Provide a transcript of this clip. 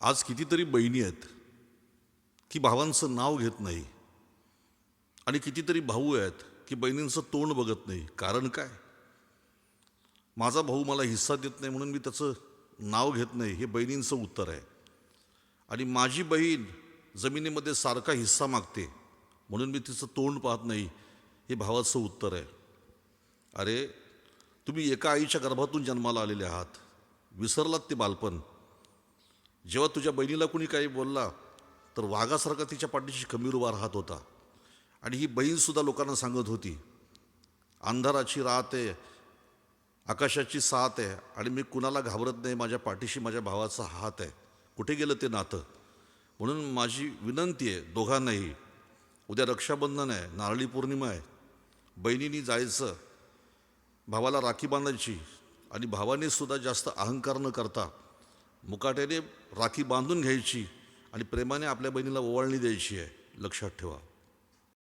आज कितीतरी बहिणी आहेत की भावांचं नाव घेत नाही आणि कितीतरी भाऊ आहेत की बहिणींचं तोंड बघत नाही. कारण काय? माझा भाऊ मला हिस्सा देत नाही म्हणून मी त्याचं नाव घेत नाही, हे बहिणींचं उत्तर आहे. आणि माझी बहीण जमिनीमध्ये सारखा हिस्सा मागते म्हणून मी तिचं तोंड पाहत नाही, हे भावाचं उत्तर आहे. अरे, तुम्ही एका आईच्या गर्भातून जन्माला आलेले आहात. विसरलात ते बालपण. जेव्हा तुझ्या बहिणीला कुणी काही बोलला तर वाघासारखा तिच्या पाठीशी खंबीर उभा राहत होता. आणि ही बहीणसुद्धा लोकांना सांगत होती, अंधाराची रात आहे, आकाशाची साथ आहे आणि मी कुणाला घाबरत नाही, माझ्या पाठीशी माझ्या भावाचा हात आहे. कुठे गेलं ते नातं? म्हणून माझी विनंती आहे दोघांनाही, उद्या रक्षाबंधन आहे, नारळी पौर्णिमा आहे, बहिणींनी जायचं, भावाला राखी बांधायची आणि भावाने सुद्धा जास्त अहंकार न करता मुकाट्याने राखी बांधून घ्यायची आणि प्रेमाने आपल्या बहिणीला ओवाळणी द्यायची आहे. लक्षात ठेवा.